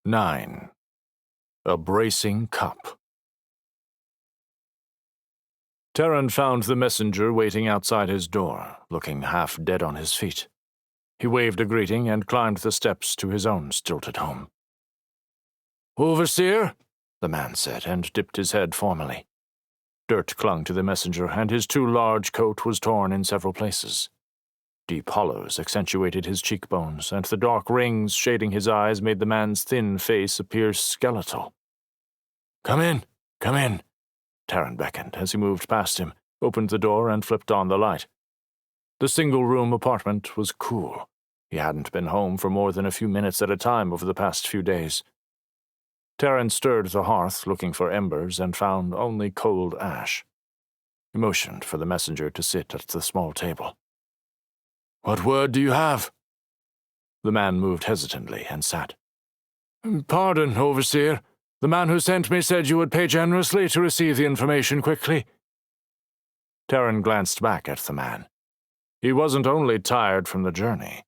9. A Bracing Cup. Terran found the messenger waiting outside his door, looking half dead on his feet. He waved a greeting and climbed the steps to his own stilted home. "Overseer," the man said, and dipped his head formally. Dirt clung to the messenger, and his too large coat was torn in several places. Deep hollows accentuated his cheekbones, and the dark rings shading his eyes made the man's thin face appear skeletal. Come in," Terran beckoned as he moved past him, opened the door, and flipped on the light. The single-room apartment was cool. He hadn't been home for more than a few minutes at a time over the past few days. Terran stirred the hearth, looking for embers, and found only cold ash. He motioned for the messenger to sit at the small table. "What word do you have?" The man moved hesitantly and sat. "Pardon, Overseer. The man who sent me said you would pay generously to receive the information quickly." Terran glanced back at the man. He wasn't only tired from the journey.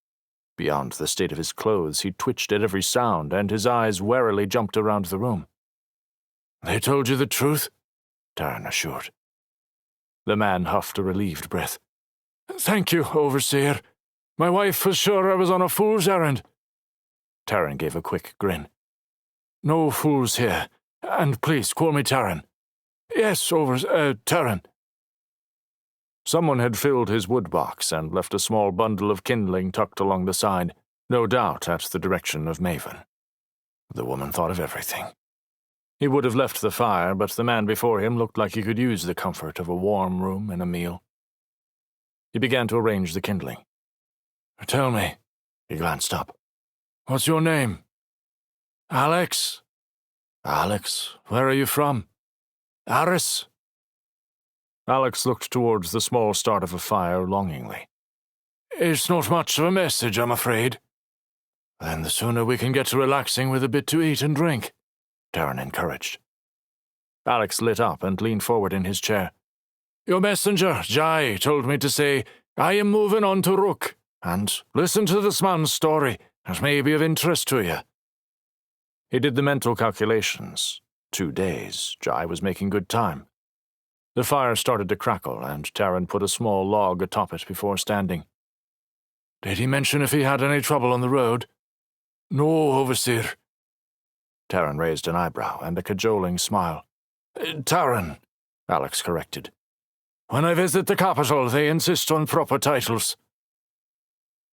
Beyond the state of his clothes, he twitched at every sound, and his eyes warily jumped around the room. "They told you the truth?" Terran assured. The man huffed a relieved breath. "Thank you, Overseer. My wife was sure I was on a fool's errand." Terran gave a quick grin. "No fools here, and please call me Terran." "Yes, Terran." Someone had filled his wood box and left a small bundle of kindling tucked along the side, no doubt at the direction of Maven. The woman thought of everything. He would have left the fire, but the man before him looked like he could use the comfort of a warm room and a meal. He began to arrange the kindling. "Tell me," he glanced up. "What's your name?" "Alex." "Alex, where are you from?" "Aris." Alex looked towards the small start of a fire longingly. "It's not much of a message, I'm afraid." "Then the sooner we can get to relaxing with a bit to eat and drink," Terran encouraged. Alex lit up and leaned forward in his chair. "Your messenger, Jai, told me to say, I am moving on to Rook, and listen to this man's story. It may be of interest to you." He did the mental calculations. 2 days. Jai was making good time. The fire started to crackle, and Terran put a small log atop it before standing. "Did he mention if he had any trouble on the road?" "No, Overseer." Terran raised an eyebrow and a cajoling smile. "Terran," Alex corrected. "When I visit the capital, they insist on proper titles."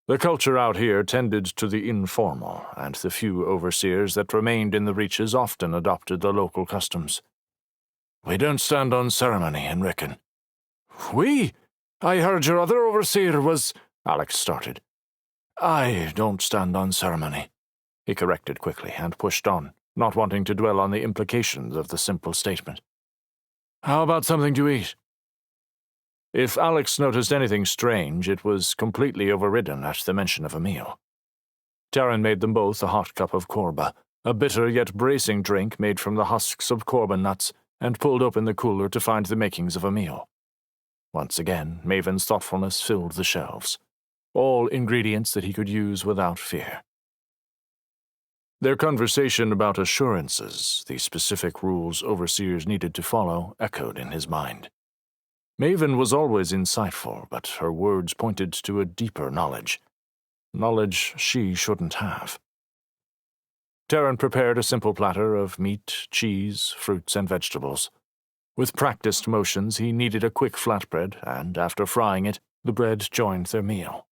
The culture out here tended to the informal, and the few overseers that remained in the reaches often adopted the local customs. "We don't stand on ceremony in Rickon." "We? I heard your other overseer was—" Alex started. "I don't stand on ceremony," he corrected quickly and pushed on, not wanting to dwell on the implications of the simple statement. "How about something to eat?" If Alex noticed anything strange, it was completely overridden at the mention of a meal. Terran made them both a hot cup of korba, a bitter yet bracing drink made from the husks of korba nuts, and pulled open the cooler to find the makings of a meal. Once again, Maven's thoughtfulness filled the shelves. All ingredients that he could use without fear. Their conversation about assurances, the specific rules overseers needed to follow, echoed in his mind. Maven was always insightful, but her words pointed to a deeper knowledge. Knowledge she shouldn't have. Terran prepared a simple platter of meat, cheese, fruits, and vegetables. With practiced motions, he kneaded a quick flatbread, and after frying it, the bread joined their meal.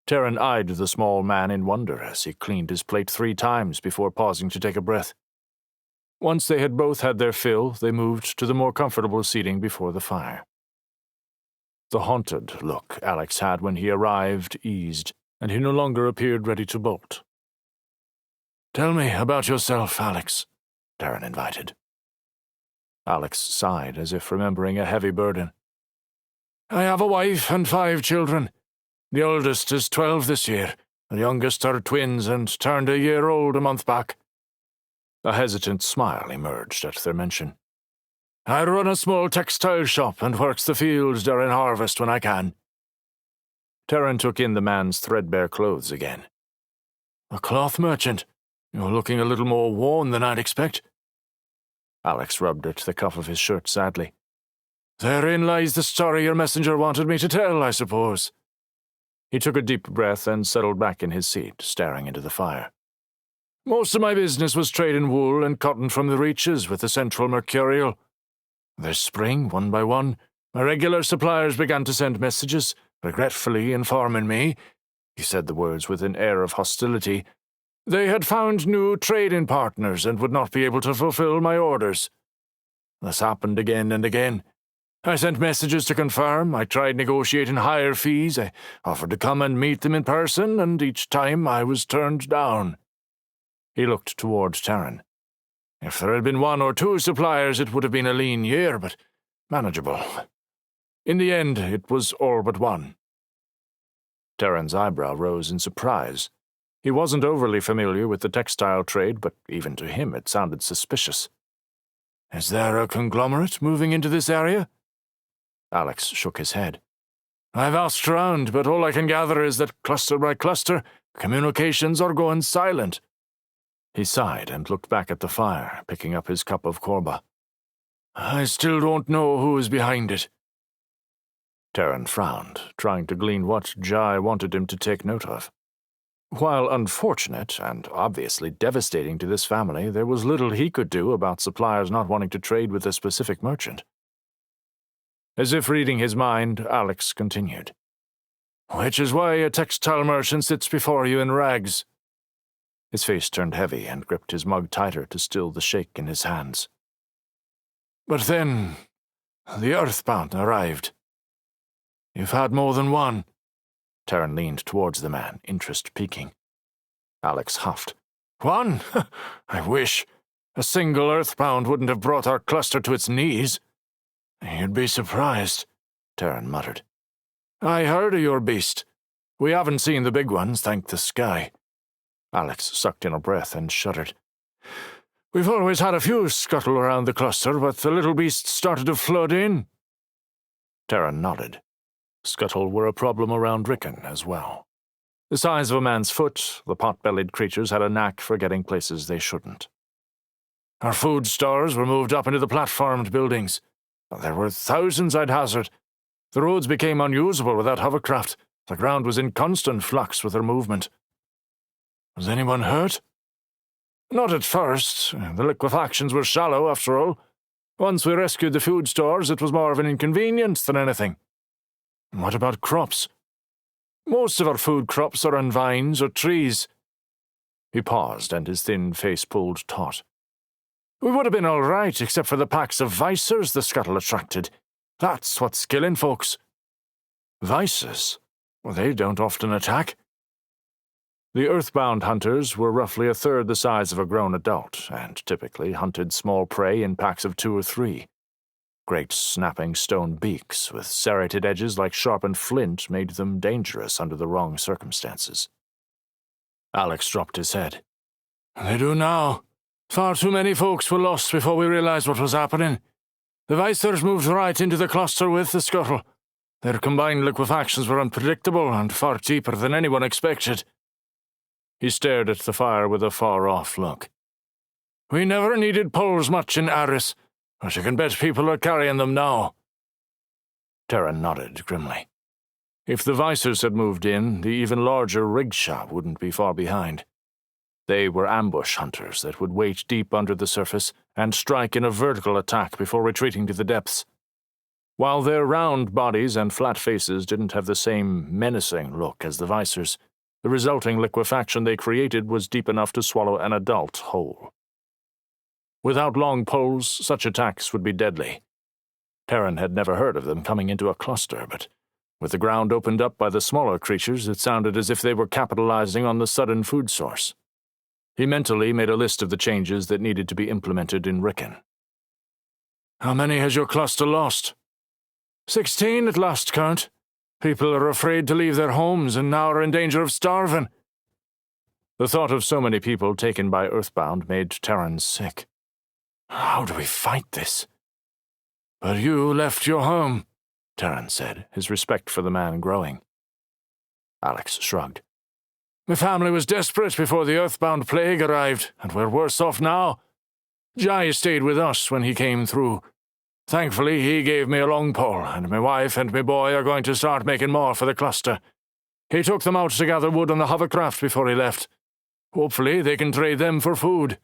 Terran eyed the small man in wonder as he cleaned his plate 3 times before pausing to take a breath. Once they had both had their fill, they moved to the more comfortable seating before the fire. The haunted look Alex had when he arrived eased, and he no longer appeared ready to bolt. "Tell me about yourself, Alex," Terran invited. Alex sighed as if remembering a heavy burden. "I have a wife and 5 children. The oldest is 12 this year. The youngest are twins and turned a year old a month back." A hesitant smile emerged at their mention. "I run a small textile shop and works the fields during harvest when I can." Terran took in the man's threadbare clothes again. "A cloth merchant? You're looking a little more worn than I'd expect. Alex rubbed at the cuff of his shirt sadly. Therein lies the story your messenger wanted me to tell, I suppose. He took a deep breath and settled back in his seat, staring into the fire. Most of my business was trading wool and cotton from the reaches with the Central Mercurial. This spring, one by one, my regular suppliers began to send messages, regretfully informing me, he said the words with an air of hostility, they had found new trading partners and would not be able to fulfill my orders. This happened again and again. I sent messages to confirm, I tried negotiating higher fees, I offered to come and meet them in person, and each time I was turned down. He looked towards Terran. If there had been 1 or 2 suppliers, it would have been a lean year, but manageable. In the end, it was all but 1. Terran's eyebrow rose in surprise. He wasn't overly familiar with the textile trade, but even to him it sounded suspicious. Is there a conglomerate moving into this area? Alex shook his head. I've asked around, but all I can gather is that cluster by cluster, communications are going silent. He sighed and looked back at the fire, picking up his cup of korba. I still don't know who is behind it. Terran frowned, trying to glean what Jai wanted him to take note of. While unfortunate and obviously devastating to this family, there was little he could do about suppliers not wanting to trade with a specific merchant. As if reading his mind, Alex continued. Which is why a textile merchant sits before you in rags. His face turned heavy and gripped his mug tighter to still the shake in his hands. But then, the Earthbound arrived. You've had more than one. Terran leaned towards the man, interest peaking. Alex huffed. One? I wish. A single Earthbound wouldn't have brought our cluster to its knees. You'd be surprised, Terran muttered. I heard of your beast. We haven't seen the big ones, thank the sky. Alex sucked in a breath and shuddered. We've always had a few scuttle around the cluster, but the little beasts started to flood in. Terran nodded. Scuttle were a problem around Rickon as well. The size of a man's foot, the pot-bellied creatures had a knack for getting places they shouldn't. Our food stores were moved up into the platformed buildings. There were thousands, I'd hazard. The roads became unusable without hovercraft. The ground was in constant flux with their movement. Was anyone hurt? Not at first. The liquefactions were shallow, after all. Once we rescued the food stores, it was more of an inconvenience than anything. What about crops? Most of our food crops are on vines or trees. He paused, and his thin face pulled taut. We would have been all right, except for the packs of vicers the scuttle attracted. That's what's killing folks. Vicers? Well, they don't often attack. The Earthbound hunters were roughly a third the size of a grown adult, and typically hunted small prey in packs of 2 or 3. Great snapping stone beaks with serrated edges like sharpened flint made them dangerous under the wrong circumstances. Alex dropped his head. They do now. Far too many folks were lost before we realized what was happening. The vicers moved right into the cluster with the scuttle. Their combined liquefactions were unpredictable and far deeper than anyone expected. He stared at the fire with a far-off look. We never needed poles much in Aris, but you can bet people are carrying them now. Terran nodded grimly. If the vicers had moved in, the even larger rigsha wouldn't be far behind. They were ambush hunters that would wait deep under the surface and strike in a vertical attack before retreating to the depths. While their round bodies and flat faces didn't have the same menacing look as the vicers, the resulting liquefaction they created was deep enough to swallow an adult whole. Without long poles, such attacks would be deadly. Terran had never heard of them coming into a cluster, but with the ground opened up by the smaller creatures, it sounded as if they were capitalizing on the sudden food source. He mentally made a list of the changes that needed to be implemented in Rickon. How many has your cluster lost? 16 at last count. People are afraid to leave their homes and now are in danger of starving. The thought of so many people taken by Earthbound made Terran sick. How do we fight this? But you left your home, Terran said, his respect for the man growing. Alex shrugged. My family was desperate before the Earthbound plague arrived, and we're worse off now. Jai stayed with us when he came through. Thankfully, he gave me a long pole, and my wife and my boy are going to start making more for the cluster. He took them out to gather wood on the hovercraft before he left. Hopefully, they can trade them for food."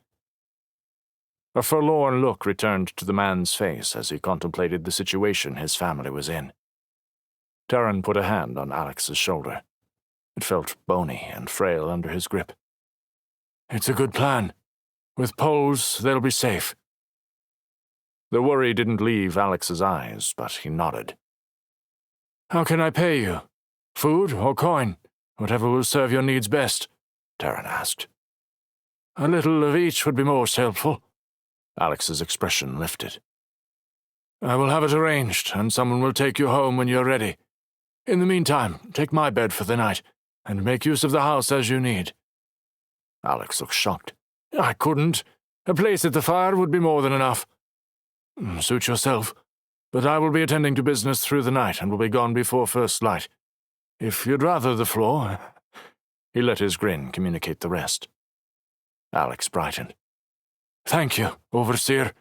A forlorn look returned to the man's face as he contemplated the situation his family was in. Terran put a hand on Alex's shoulder. It felt bony and frail under his grip. "It's a good plan. With poles, they'll be safe." The worry didn't leave Alex's eyes, but he nodded. "How can I pay you? Food or coin? Whatever will serve your needs best," Terran asked. "A little of each would be most helpful." Alex's expression lifted. "I will have it arranged, and someone will take you home when you're ready. In the meantime, take my bed for the night, and make use of the house as you need." Alex looked shocked. "I couldn't. A place at the fire would be more than enough." "Suit yourself, but I will be attending to business through the night and will be gone before first light. If you'd rather the floor—" He let his grin communicate the rest. Alex brightened. "Thank you, Overseer."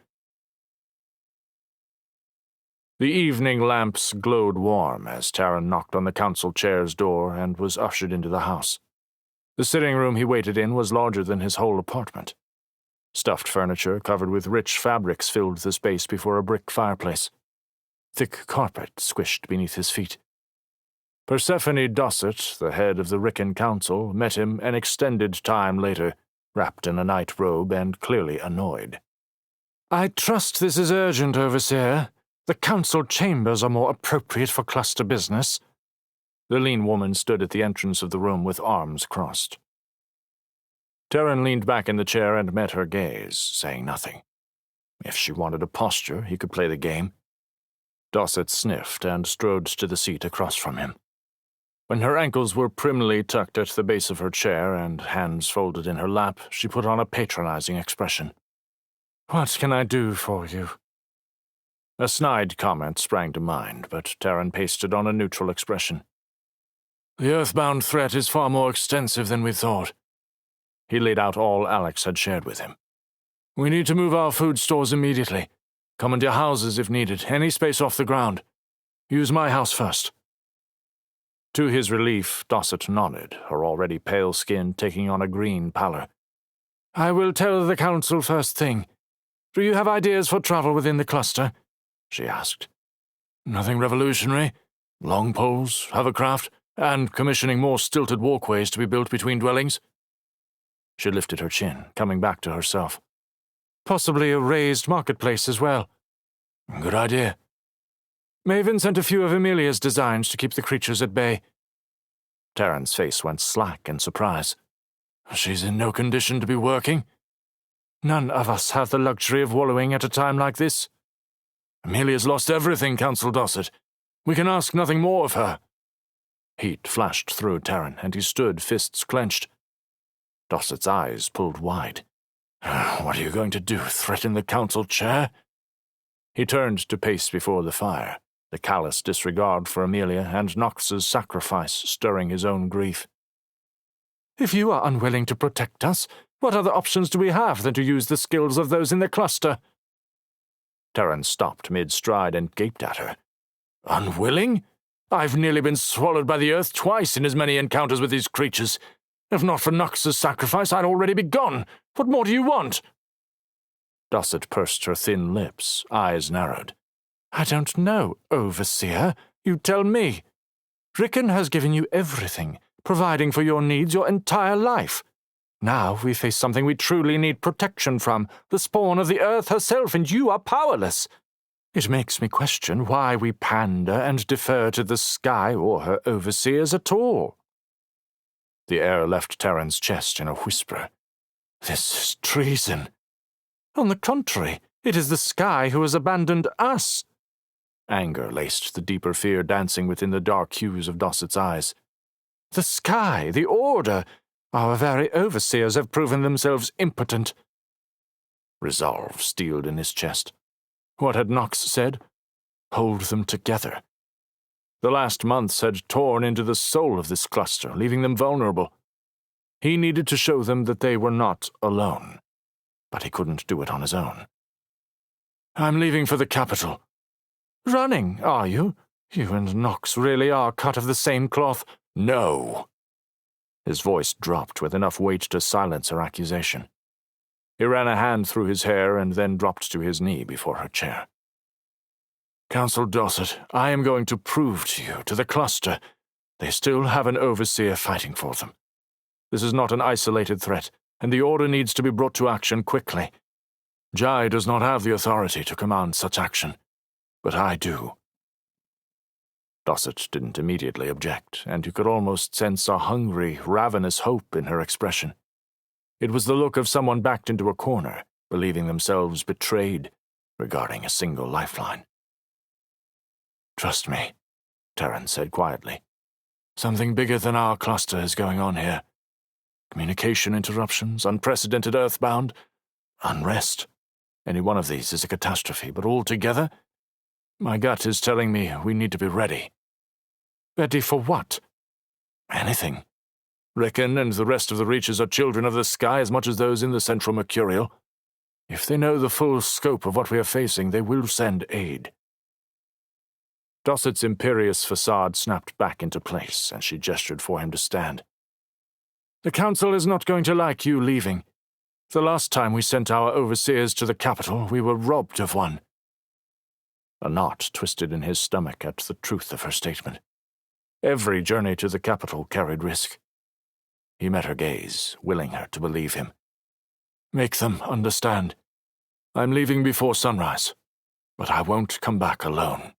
The evening lamps glowed warm as Terran knocked on the council chair's door and was ushered into the house. The sitting room he waited in was larger than his whole apartment. Stuffed furniture covered with rich fabrics filled the space before a brick fireplace. Thick carpet squished beneath his feet. Persephone Dossett, the head of the Rican Council, met him an extended time later, wrapped in a night robe and clearly annoyed. "I trust this is urgent, Overseer. The council chambers are more appropriate for cluster business." The lean woman stood at the entrance of the room with arms crossed. Terran leaned back in the chair and met her gaze, saying nothing. If she wanted a posture, he could play the game. Dossett sniffed and strode to the seat across from him. When her ankles were primly tucked at the base of her chair and hands folded in her lap, she put on a patronizing expression. "What can I do for you?" A snide comment sprang to mind, but Terran pasted on a neutral expression. "The Earthbound threat is far more extensive than we thought." He laid out all Alex had shared with him. "We need to move our food stores immediately. Come into houses if needed, any space off the ground. Use my house first." To his relief, Dossett nodded, her already pale skin taking on a green pallor. "I will tell the council first thing. Do you have ideas for travel within the cluster?" she asked. "Nothing revolutionary. Long poles, hovercraft, and commissioning more stilted walkways to be built between dwellings." She lifted her chin, coming back to herself. "Possibly a raised marketplace as well." "Good idea." Maven sent a few of Amelia's designs to keep the creatures at bay. Terran's face went slack in surprise. "She's in no condition to be working." "None of us have the luxury of wallowing at a time like this." "Amelia's lost everything, Council Dossett. We can ask nothing more of her." Heat flashed through Terran, and he stood, fists clenched. Dossett's eyes pulled wide. "What are you going to do, threaten the council chair?" He turned to pace before the fire, the callous disregard for Amelia and Nox's sacrifice stirring his own grief. "If you are unwilling to protect us, what other options do we have than to use the skills of those in the cluster?" Terran stopped mid-stride and gaped at her. "Unwilling? I've nearly been swallowed by the earth twice in as many encounters with these creatures. If not for Nox's sacrifice, I'd already be gone. What more do you want?" Dossett pursed her thin lips, eyes narrowed. "I don't know, Overseer. You tell me. Rickon has given you everything, providing for your needs your entire life. Now we face something we truly need protection from, the spawn of the earth herself, and you are powerless. It makes me question why we pander and defer to the sky or her overseers at all." The air left Terran's chest in a whisper. "This is treason." "On the contrary, it is the sky who has abandoned us." Anger laced the deeper fear dancing within the dark hues of Dossett's eyes. "The sky, the order, our very overseers have proven themselves impotent." Resolve steeled in his chest. What had Nox said? Hold them together. The last months had torn into the soul of this cluster, leaving them vulnerable. He needed to show them that they were not alone, but he couldn't do it on his own. "I'm leaving for the capital." "Running, are you? You and Knox really are cut of the same cloth." "No." His voice dropped with enough weight to silence her accusation. He ran a hand through his hair and then dropped to his knee before her chair. "Council Dossett, I am going to prove to you, to the cluster, they still have an overseer fighting for them. This is not an isolated threat, and the order needs to be brought to action quickly. Jai does not have the authority to command such action, but I do." Dossett didn't immediately object, and you could almost sense a hungry, ravenous hope in her expression. It was the look of someone backed into a corner, believing themselves betrayed regarding a single lifeline. "Trust me," Terran said quietly. "Something bigger than our cluster is going on here. Communication interruptions, unprecedented Earthbound, unrest. Any one of these is a catastrophe, but all together? My gut is telling me we need to be ready." "Ready for what?" "Anything. Rickon and the rest of the Reaches are children of the sky as much as those in the Central Mercurial. If they know the full scope of what we are facing, they will send aid." Dossett's imperious facade snapped back into place, and she gestured for him to stand. "The Council is not going to like you leaving. The last time we sent our overseers to the capital, we were robbed of one." A knot twisted in his stomach at the truth of her statement. Every journey to the capital carried risk. He met her gaze, willing her to believe him. "Make them understand. I'm leaving before sunrise, but I won't come back alone."